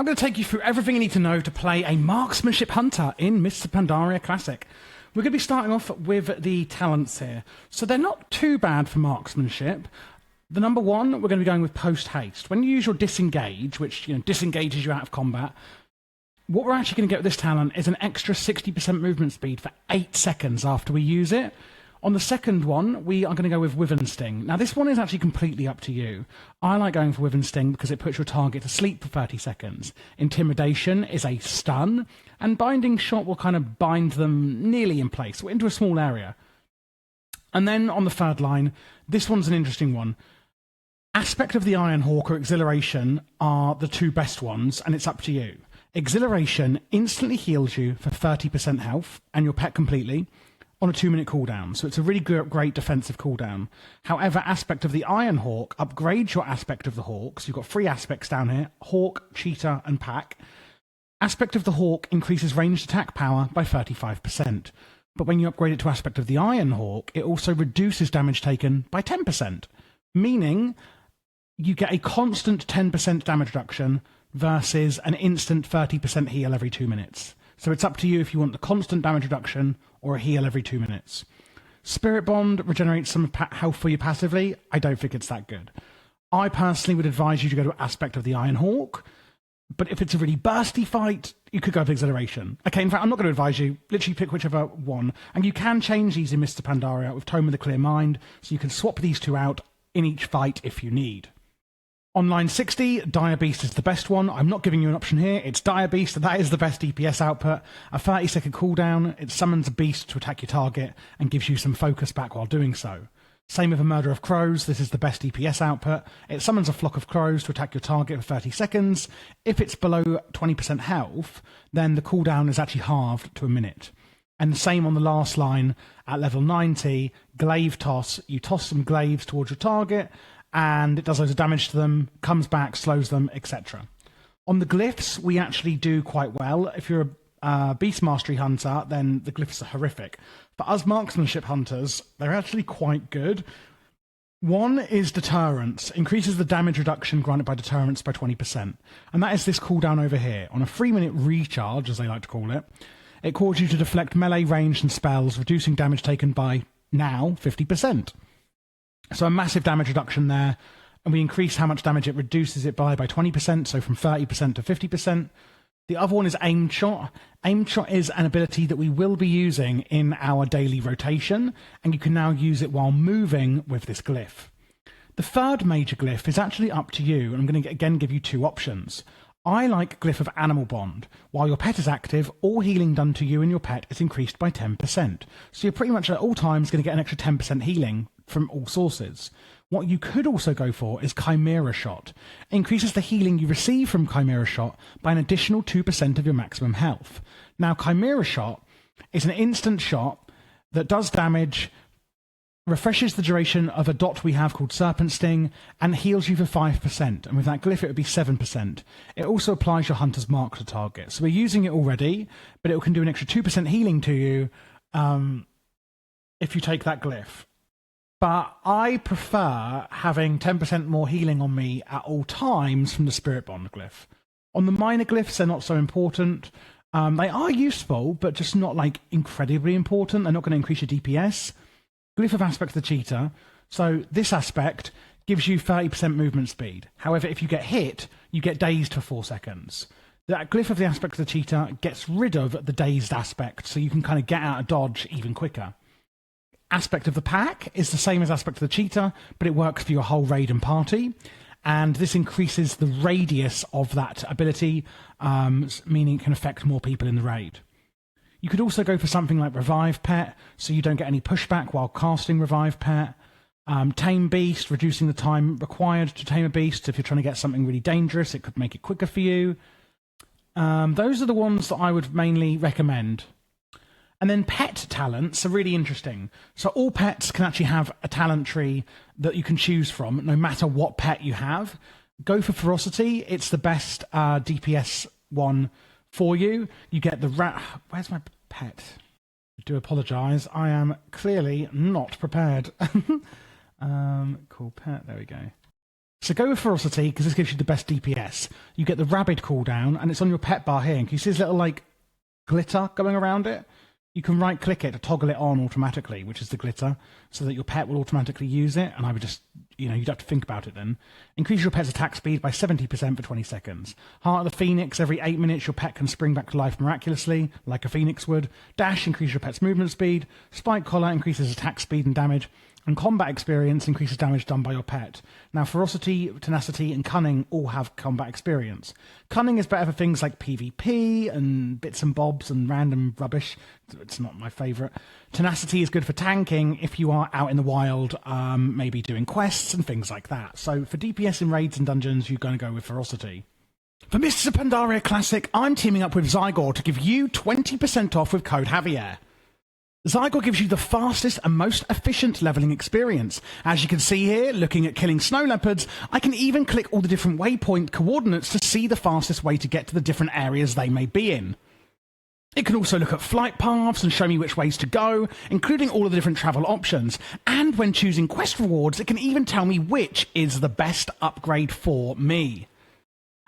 I'm going to take you through everything you need to know to play a Marksmanship Hunter in Mr. Pandaria Classic. We're going to be starting off with the talents here. So they're not too bad for Marksmanship. The number one, we're going to be going with Post Haste. When you use your Disengage, which disengages you out of combat, what we're actually going to get with this talent is an extra 60% movement speed for 8 seconds after we use it. On the second one, we are going to go with Wither and Sting. Now, this one is actually completely up to you. I like going for Wither and Sting because it puts your target to sleep for 30 seconds. Intimidation is a stun, and Binding Shot will kind of bind them nearly in place, into a small area. And then on the third line, this one's an interesting one. Aspect of the Iron Hawk or Exhilaration are the two best ones, and it's up to you. Exhilaration instantly heals you for 30% health, and your pet completely, on a 2-minute cooldown, so it's a really great defensive cooldown. However, Aspect of the Iron Hawk upgrades your Aspect of the Hawk, so you've got 3 aspects down here, Hawk, Cheetah, and Pack. Aspect of the Hawk increases ranged attack power by 35%, but when you upgrade it to Aspect of the Iron Hawk, it also reduces damage taken by 10%, meaning you get a constant 10% damage reduction versus an instant 30% heal every 2 minutes. So it's up to you if you want the constant damage reduction or a heal every 2 minutes. Spirit Bond regenerates some health for you passively. I don't think it's that good. I personally would advise you to go to Aspect of the Iron Hawk, but if it's a really bursty fight, you could go for Exhilaration. Okay, in fact, I'm not going to advise you. Literally pick whichever one. And you can change these in Mr. Pandaria with Tome of the Clear Mind, so you can swap these two out in each fight if you need. On line 60, Dire Beast is the best one. I'm not giving you an option here. It's Dire Beast, and that is the best DPS output. A 30-second cooldown, it summons a beast to attack your target and gives you some focus back while doing so. Same with a Murder of Crows. This is the best DPS output. It summons a flock of crows to attack your target for 30 seconds. If it's below 20% health, then the cooldown is actually halved to a minute. And the same on the last line at level 90, Glaive Toss. You toss some glaives towards your target, and it does loads of damage to them, comes back, slows them, etc. On the Glyphs, we actually do quite well. If you're a Beast Mastery Hunter, then the Glyphs are horrific. For us Marksmanship Hunters, they're actually quite good. One is Deterrence. Increases the damage reduction granted by Deterrence by 20%. And that is this cooldown over here. On a 3-minute recharge, as they like to call it, it causes you to deflect melee, range, and spells, reducing damage taken by, now, 50%. So a massive damage reduction there, and we increase how much damage it reduces it by 20%, so from 30% to 50%. The other one is Aimed Shot. Aimed Shot is an ability that we will be using in our daily rotation, and you can now use it while moving with this glyph. The third major glyph is actually up to you, and I'm going to again give you 2 options. I like Glyph of Animal Bond. While your pet is active, all healing done to you and your pet is increased by 10%. So you're pretty much at all times going to get an extra 10% healing from all sources. What you could also go for is Chimera Shot. It increases the healing you receive from Chimera Shot by an additional 2% of your maximum health. Now, Chimera Shot is an instant shot that does damage, refreshes the duration of a dot we have called Serpent Sting, and heals you for 5%. And with that glyph, it would be 7%. It also applies your Hunter's Mark to target. So we're using it already, but it can do an extra 2% healing to you if you take that glyph. But I prefer having 10% more healing on me at all times from the Spirit Bond glyph. On the minor glyphs, they're not so important. They are useful, but just not like incredibly important. They're not going to increase your DPS. Glyph of Aspect of the Cheetah. So this aspect gives you 30% movement speed. However, if you get hit, you get dazed for 4 seconds. That Glyph of the Aspect of the Cheetah gets rid of the dazed aspect, so you can kind of get out of dodge even quicker. Aspect of the Pack is the same as Aspect of the Cheetah, but it works for your whole raid and party. And this increases the radius of that ability, meaning it can affect more people in the raid. You could also go for something like Revive Pet, so you don't get any pushback while casting Revive Pet. Tame Beast, reducing the time required to tame a beast. If you're trying to get something really dangerous, it could make it quicker for you. Those are the ones that I would mainly recommend. And then pet talents are really interesting. So all pets can actually have a talent tree that you can choose from, no matter what pet you have. Go for Ferocity. It's the best DPS one for you. You get the rat. Where's my pet? I do apologise. I am clearly not prepared. Cool pet. There we go. So go with Ferocity, because this gives you the best DPS. You get the Rabid cooldown, and it's on your pet bar here. And can you see this little, like, glitter going around it? You can right-click it to toggle it on automatically, which is the glitter, so that your pet will automatically use it. And I would just, you'd have to think about it then. Increase your pet's attack speed by 70% for 20 seconds. Heart of the Phoenix, every 8 minutes your pet can spring back to life miraculously, like a phoenix would. Dash, increase your pet's movement speed. Spike Collar increases attack speed and damage. And combat experience increases damage done by your pet. Now, Ferocity, Tenacity, and Cunning all have combat experience. Cunning is better for things like PvP and bits and bobs and random rubbish. It's not my favourite. Tenacity is good for tanking if you are out in the wild, maybe doing quests and things like that. So for DPS in raids and dungeons, you're going to go with Ferocity. For Mr. Pandaria Classic, I'm teaming up with Zygor to give you 20% off with code Javier. Zygor gives you the fastest and most efficient levelling experience. As you can see here, looking at killing snow leopards, I can even click all the different waypoint coordinates to see the fastest way to get to the different areas they may be in. It can also look at flight paths and show me which ways to go, including all of the different travel options. And when choosing quest rewards, it can even tell me which is the best upgrade for me.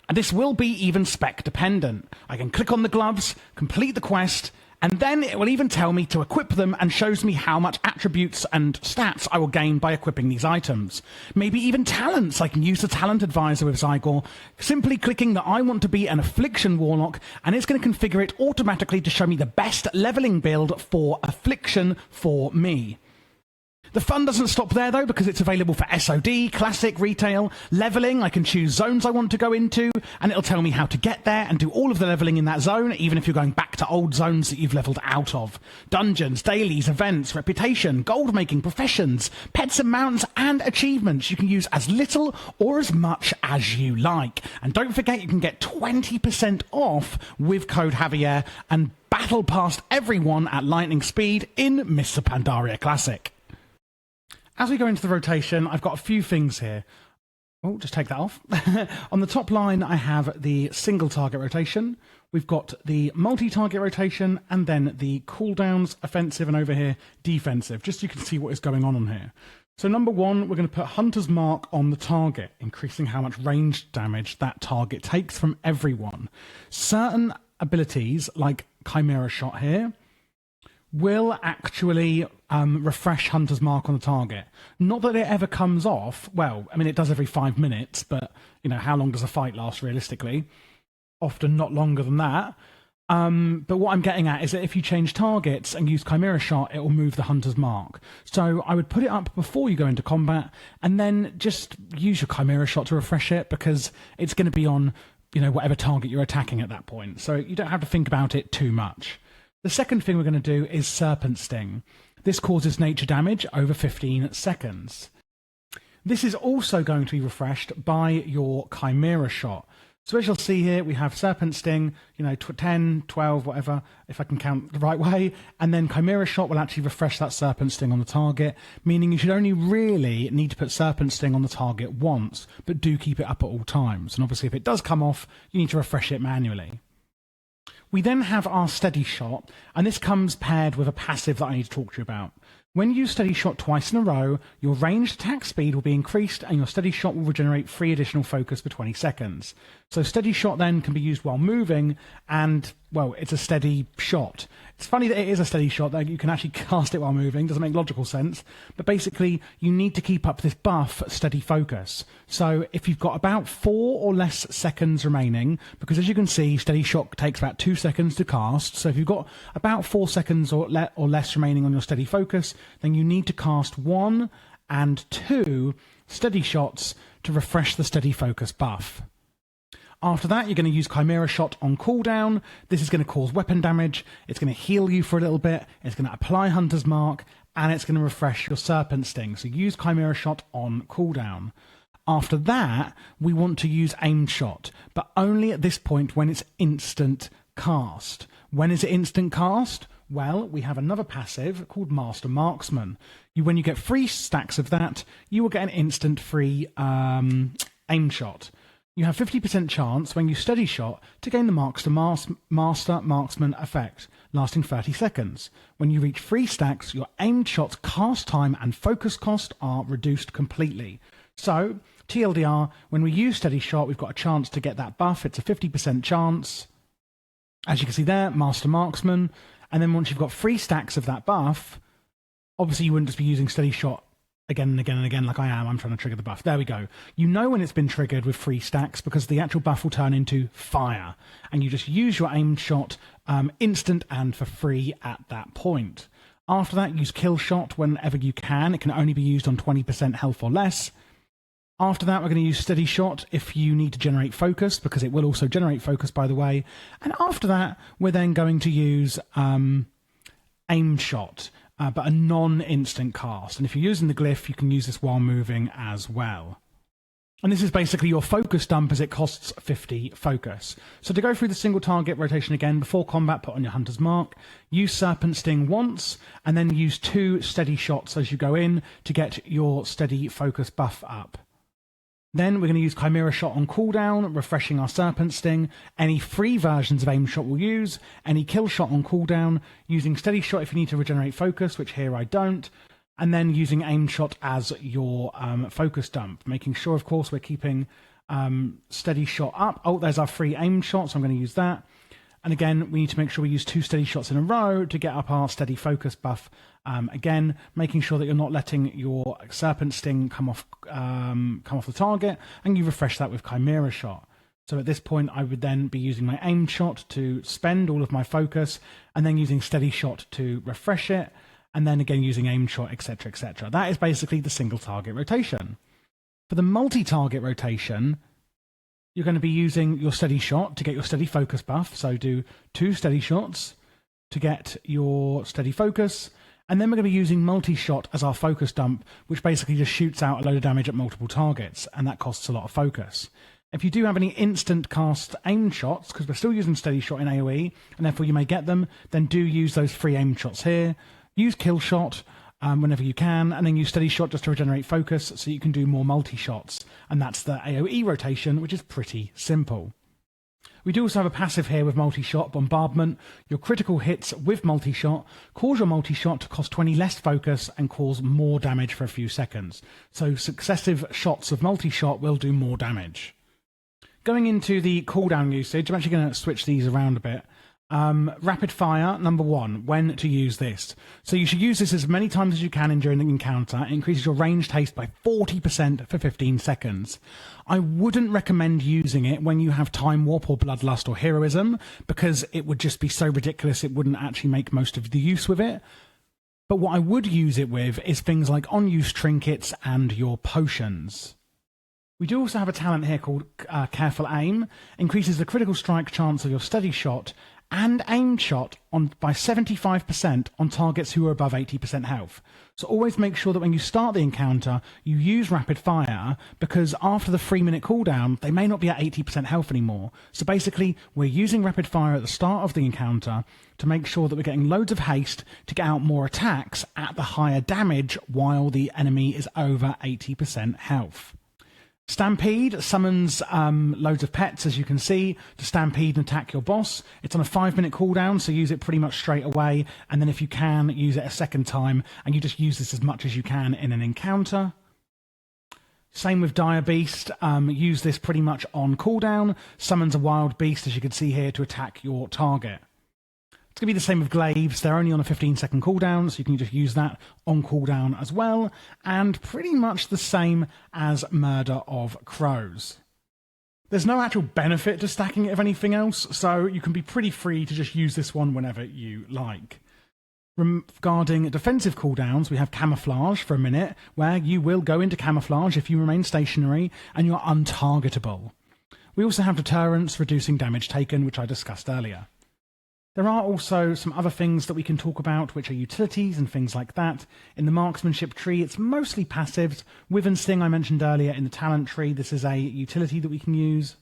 And this will be even spec dependent. I can click on the gloves, complete the quest, and then it will even tell me to equip them and shows me how much attributes and stats I will gain by equipping these items. Maybe even talents. I can use the talent advisor with Zygor, simply clicking that I want to be an Affliction Warlock, and it's going to configure it automatically to show me the best leveling build for Affliction for me. The fun doesn't stop there, though, because it's available for SOD, Classic, Retail, Leveling. I can choose zones I want to go into, and it'll tell me how to get there and do all of the leveling in that zone, even if you're going back to old zones that you've leveled out of. Dungeons, dailies, events, reputation, gold making, professions, pets and mounts, and achievements. You can use as little or as much as you like. And don't forget, you can get 20% off with code Javier and battle past everyone at lightning speed in Mr. Pandaria Classic. As we go into the rotation, I've got a few things here. Oh, just take that off. On the top line, I have the single target rotation. We've got the multi-target rotation, and then the cooldowns, offensive, and over here, defensive, just so you can see what is going on here. So number one, we're going to put Hunter's Mark on the target, increasing how much range damage that target takes from everyone. Certain abilities, like Chimera Shot here, will actually refresh Hunter's Mark on the target. Not that it ever comes off. Well, I mean, it does every 5 minutes, but, how long does a fight last realistically? Often not longer than that. But what I'm getting at is that if you change targets and use Chimera Shot, it will move the Hunter's Mark. So I would put it up before you go into combat, and then just use your Chimera Shot to refresh it, because it's going to be on, whatever target you're attacking at that point. So you don't have to think about it too much. The second thing we're going to do is Serpent Sting. This causes nature damage over 15 seconds. This is also going to be refreshed by your Chimera Shot. So as you'll see here, we have Serpent Sting, 10, 12, whatever, if I can count the right way, and then Chimera Shot will actually refresh that Serpent Sting on the target, meaning you should only really need to put Serpent Sting on the target once, but do keep it up at all times. And obviously if it does come off, you need to refresh it manually. We then have our Steady Shot, and this comes paired with a passive that I need to talk to you about. When you use Steady Shot twice in a row, your ranged attack speed will be increased, and your Steady Shot will regenerate 3 additional focus for 20 seconds. So Steady Shot then can be used while moving, and, well, it's a steady shot. It's funny that it is a steady shot, that you can actually cast it while moving. Doesn't make logical sense. But basically, you need to keep up this buff, Steady Focus. So if you've got about 4 or less seconds remaining, because as you can see, Steady Shot takes about 2 seconds to cast. So if you've got about 4 seconds or less remaining on your Steady Focus, then you need to cast 1 and 2 Steady Shots to refresh the Steady Focus buff. After that, you're going to use Chimera Shot on cooldown. This is going to cause weapon damage. It's going to heal you for a little bit. It's going to apply Hunter's Mark, and it's going to refresh your Serpent Sting. So use Chimera Shot on cooldown. After that, we want to use Aim Shot, but only at this point when it's instant cast. When is it instant cast? Well, we have another passive called Master Marksman. When you get 3 stacks of that, you will get an instant free aim shot. You have 50% chance when you Steady Shot to gain the Master Marksman effect, lasting 30 seconds. When you reach 3 stacks, your aimed shot's cast time and focus cost are reduced completely. So, TLDR, when we use Steady Shot, we've got a chance to get that buff. It's a 50% chance. As you can see there, Master Marksman. And then once you've got 3 stacks of that buff, obviously you wouldn't just be using Steady Shot again and again and again like I am. I'm trying to trigger the buff. There we go. You know when it's been triggered with 3 stacks because the actual buff will turn into fire. And you just use your aimed shot instant and for free at that point. After that, use Kill Shot whenever you can. It can only be used on 20% health or less. After that, we're going to use Steady Shot if you need to generate focus, because it will also generate focus, by the way. And after that, we're then going to use Aimed Shot, but a non-instant cast. And if you're using the Glyph, you can use this while moving as well. And this is basically your focus dump, as it costs 50 focus. So to go through the single target rotation again, before combat, put on your Hunter's Mark, use Serpent Sting once, and then use 2 Steady Shots as you go in to get your Steady Focus buff up. Then we're going to use Chimera Shot on cooldown, refreshing our Serpent Sting. Any free versions of Aim Shot we'll use. Any Kill Shot on cooldown, using Steady Shot if you need to regenerate focus, which here I don't. And then using Aim Shot as your focus dump, making sure, of course, we're keeping Steady Shot up. Oh, there's our free Aim Shot, so I'm going to use that. And again, we need to make sure we use 2 Steady Shots in a row to get up our Steady Focus buff. Again, making sure that you're not letting your Serpent Sting come off the target, and you refresh that with Chimera Shot. So at this point, I would then be using my Aim Shot to spend all of my focus, and then using Steady Shot to refresh it. And then again using Aim Shot, etc., etc. That is basically the single target rotation. For the multi-target rotation, you're going to be using your Steady Shot to get your Steady Focus buff. So do 2 Steady Shots to get your Steady Focus. And then we're going to be using Multi-Shot as our focus dump, which basically just shoots out a load of damage at multiple targets, and that costs a lot of focus. If you do have any instant cast aim shots, because we're still using Steady Shot in AoE, and therefore you may get them, then do use those free aim shots here. Use Kill Shot whenever you can, and then use Steady Shot just to regenerate focus so you can do more multi-shots. And that's the AoE rotation, which is pretty simple. We do also have a passive here with multi-shot, Bombardment. Your critical hits with multi-shot cause your multi-shot to cost 20 less focus and cause more damage for a few seconds. So successive shots of multi-shot will do more damage. Going into the cooldown usage, I'm actually going to switch these around a bit. Rapid fire, number 1, when to use this. So you should use this as many times as you can during the encounter. It increases your ranged haste by 40% for 15 seconds. I wouldn't recommend using it when you have Time Warp or Bloodlust or Heroism, because it would just be so ridiculous it wouldn't actually make most of the use with it. But what I would use it with is things like on-use trinkets and your potions. We do also have a talent here called Careful Aim. Increases the critical strike chance of your Steady Shot and Aimed Shot by 75% on targets who are above 80% health. So always make sure that when you start the encounter, you use Rapid Fire, because after the 3-minute cooldown, they may not be at 80% health anymore. So basically, we're using Rapid Fire at the start of the encounter to make sure that we're getting loads of haste to get out more attacks at the higher damage while the enemy is over 80% health. Stampede summons loads of pets, as you can see, to stampede and attack your boss. It's on a 5-minute cooldown, so use it pretty much straight away, and then if you can, use it a second time, and you just use this as much as you can in an encounter. Same with Dire Beast, use this pretty much on cooldown, summons a wild beast, as you can see here, to attack your target. It's going to be the same with Glyphs. They're only on a 15-second cooldown, so you can just use that on cooldown as well. And pretty much the same as Murder of Crows. There's no actual benefit to stacking it of anything else, so you can be pretty free to just use this one whenever you like. Regarding defensive cooldowns, we have Camouflage for a minute, where you will go into Camouflage if you remain stationary and you're untargetable. We also have Deterrence, reducing damage taken, which I discussed earlier. There are also some other things that we can talk about, which are utilities and things like that. In the Marksmanship tree, it's mostly passives. With and Sting, I mentioned earlier, in the talent tree, this is a utility that we can use.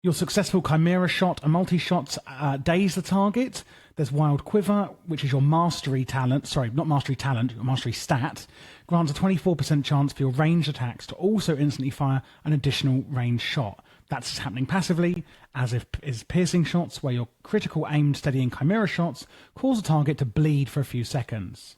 Your successful Chimera Shot and multi-shots daze the target. There's Wild Quiver, which is your mastery talent. Sorry, not mastery talent, your mastery stat. Grants a 24% chance for your ranged attacks to also instantly fire an additional ranged shot. That's happening passively, as if is piercing shots, where your critical aimed, steadying Chimera shots cause the target to bleed for a few seconds.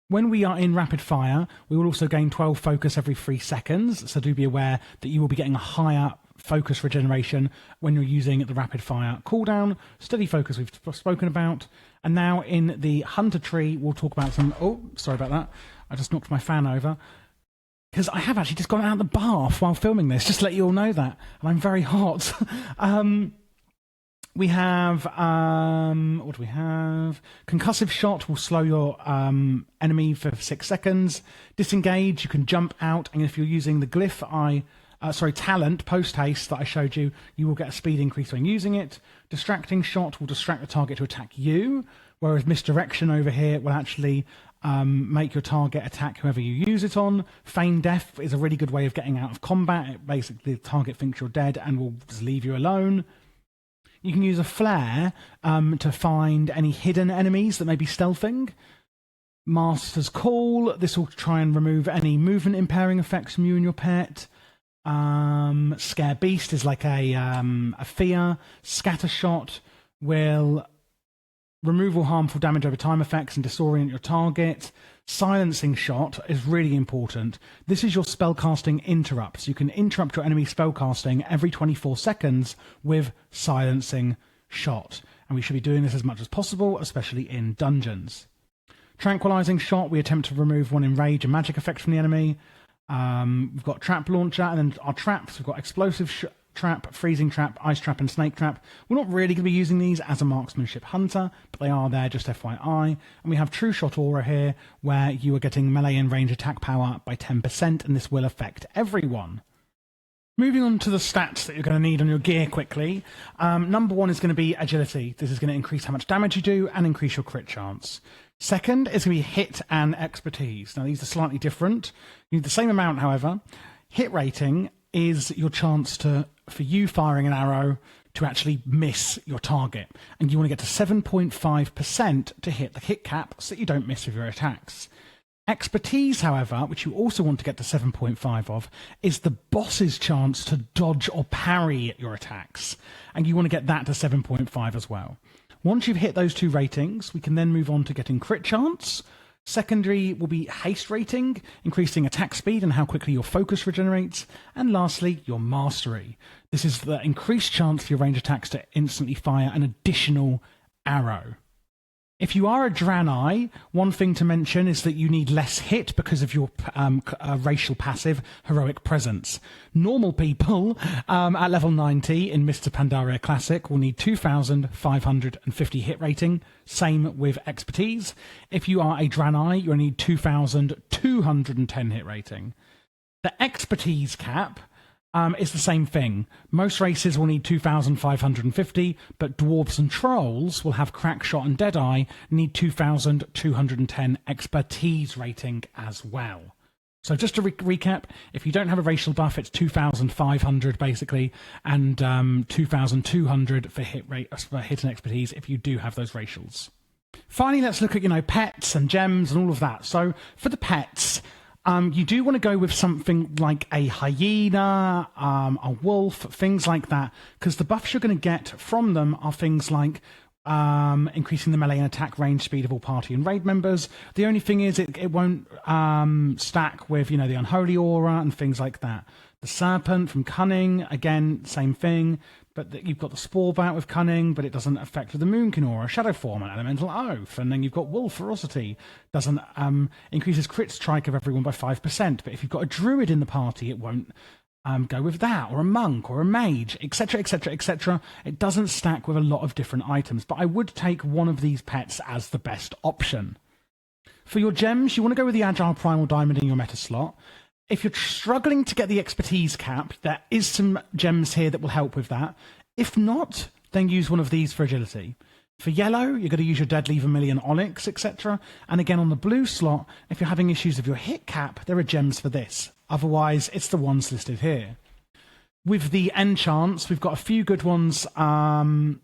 When we are in rapid fire, we will also gain 12 focus every 3 seconds, so do be aware that you will be getting a higher focus regeneration when you're using the rapid fire cooldown. Steady focus we've spoken about. And now in the hunter tree, we'll talk about some... Oh, sorry about that. I just knocked my fan over. Because I have actually just gone out of the bath while filming this, just to let you all know that. And I'm very hot. We have, what do we have? Concussive shot will slow your enemy for 6 seconds. Disengage, you can jump out, and if you're using the glyph talent, post-haste that I showed you, you will get a speed increase when using it. Distracting shot will distract the target to attack you, whereas misdirection over here will actually make your target attack whoever you use it on. Feign death is a really good way of getting out of combat. Basically, the target thinks you're dead and will just leave you alone. You can use a flare to find any hidden enemies that may be stealthing. Master's Call. This will try and remove any movement impairing effects from you and your pet. Scare Beast is like a fear. Scatter Shot will remove all harmful damage over time effects and disorient your target. Silencing Shot is really important. This is your spellcasting interrupts. You can interrupt your enemy spellcasting every 24 seconds with Silencing Shot. And we should be doing this as much as possible, especially in dungeons. Tranquilizing Shot, we attempt to remove one enrage and magic effects from the enemy. We've got Trap Launcher, and then our traps. We've got Explosive Trap, Freezing Trap, Ice Trap, and Snake Trap. We're not really going to be using these as a marksmanship hunter, but they are there, just FYI. And we have True Shot Aura here, where you are getting melee and range attack power by 10%, and this will affect everyone. Moving on to the stats that you're going to need on your gear quickly. Number 1 is going to be agility. This is going to increase how much damage you do and increase your crit chance. Second is going to be hit and expertise. Now, these are slightly different. You need the same amount, however. Hit rating is your chance for you firing an arrow to actually miss your target. And you want to get to 7.5% to hit the hit cap so that you don't miss with your attacks. Expertise, however, which you also want to get to 7.5 of, is the boss's chance to dodge or parry your attacks. And you want to get that to 7.5 as well. Once you've hit those 2 ratings, we can then move on to getting crit chance. Secondary will be haste rating, increasing attack speed and how quickly your focus regenerates. And lastly, your mastery. This is the increased chance for your range attacks to instantly fire an additional arrow. If you are a Draenei, one thing to mention is that you need less hit because of your racial passive, Heroic Presence. Normal people at level 90 in Mr. Pandaria Classic will need 2,550 hit rating. Same with Expertise. If you are a Draenei, you'll need 2,210 hit rating. The Expertise cap is the same thing. Most races will need 2,550, but dwarves and trolls will have Crackshot and Deadeye need 2,210 expertise rating as well. So just to recap, if you don't have a racial buff, it's 2,500 basically, and 2,200 for hit and expertise if you do have those racials. Finally, let's look at pets and gems and all of that. So for the pets, you do want to go with something like a hyena, a wolf, things like that, because the buffs you're going to get from them are things like increasing the melee and attack range speed of all party and raid members. The only thing is it won't stack with, the Unholy Aura and things like that. The Serpent from Cunning, again, same thing. But you've got the Spore Bat with Cunning, but it doesn't affect with the Moonkin Aura, Shadow Form, and Elemental Oath. And then you've got Wolf Ferocity, doesn't increases crit strike of everyone by 5%. But if you've got a Druid in the party, it won't go with that, or a Monk, or a Mage, etc., etc., etc. It doesn't stack with a lot of different items, but I would take one of these pets as the best option. For your gems, you want to go with the Agile Primal Diamond in your meta slot. If you're struggling to get the expertise cap, there is some gems here that will help with that. If not, then use one of these for agility. For yellow, you're going to use your Deadly Vermilion Onyx, etc. And again, on the blue slot, if you're having issues with your hit cap, there are gems for this. Otherwise, it's the ones listed here. With the enchants, we've got a few good ones on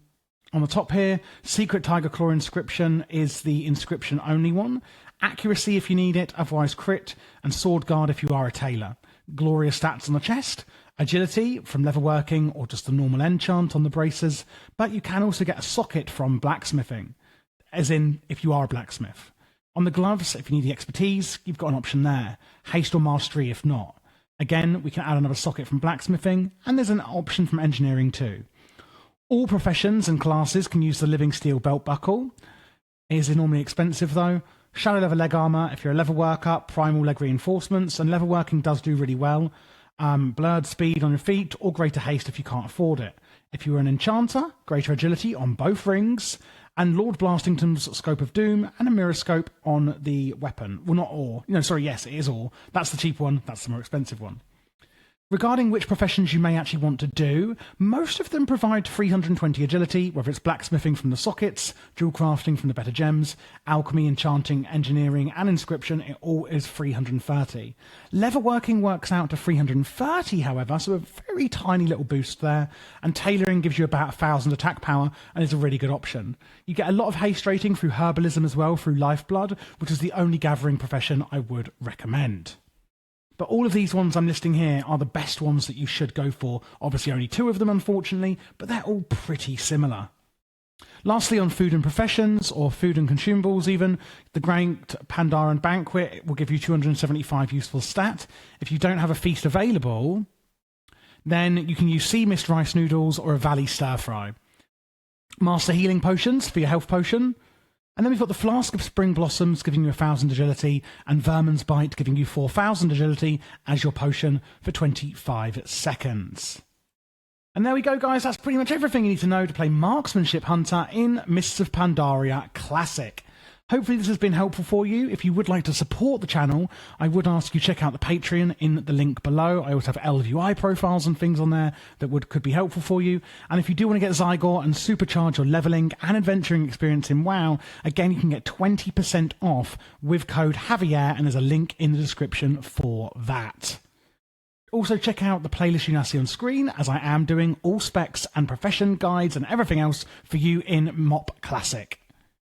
the top here. Secret Tiger Claw Inscription is the inscription only one. Accuracy if you need it, otherwise crit, and Sword Guard if you are a tailor. Glorious stats on the chest, agility from leather working or just the normal enchant on the braces, but you can also get a socket from blacksmithing, as in if you are a blacksmith. On the gloves, if you need the expertise, you've got an option there. Haste or mastery if not. Again, we can add another socket from blacksmithing, and there's an option from engineering too. All professions and classes can use the living steel belt buckle. It is enormously expensive though. Shadow leather leg armor if you're a leather worker, primal leg reinforcements, and leather working does do really well. Blurred speed on your feet, or greater haste if you can't afford it. If you were an enchanter, greater agility on both rings, and Lord Blastington's Scope of Doom, and a mirror scope on the weapon. Well, not all. No, sorry, yes, it is all. That's the cheap one, that's the more expensive one. Regarding which professions you may actually want to do, most of them provide 320 agility, whether it's blacksmithing from the sockets, jewel crafting from the better gems, alchemy, enchanting, engineering, and inscription, it all is 330. Leatherworking works out to 330, however, so a very tiny little boost there, and tailoring gives you about 1,000 attack power, and is a really good option. You get a lot of haste rating through herbalism as well, through lifeblood, which is the only gathering profession I would recommend. But all of these ones I'm listing here are the best ones that you should go for. Obviously only 2 of them, unfortunately, but they're all pretty similar. Lastly, on food and professions, or food and consumables even, the Great Pandaria Banquet will give you 275 useful stat. If you don't have a feast available, then you can use sea mist rice noodles or a valley stir fry. Master healing potions for your health potion. And then we've got the Flask of Spring Blossoms giving you 1,000 agility, and Vermin's Bite giving you 4,000 agility as your potion for 25 seconds. And there we go, guys. That's pretty much everything you need to know to play Marksmanship Hunter in Mists of Pandaria Classic. Hopefully this has been helpful for you. If you would like to support the channel, I would ask you check out the Patreon in the link below. I also have LVI profiles and things on there that could be helpful for you. And if you do want to get Zygor and supercharge your leveling and adventuring experience in WoW, again, you can get 20% off with code Javier, and there's a link in the description for that. Also, check out the playlist you now see on screen, as I am doing all specs and profession guides and everything else for you in MoP Classic.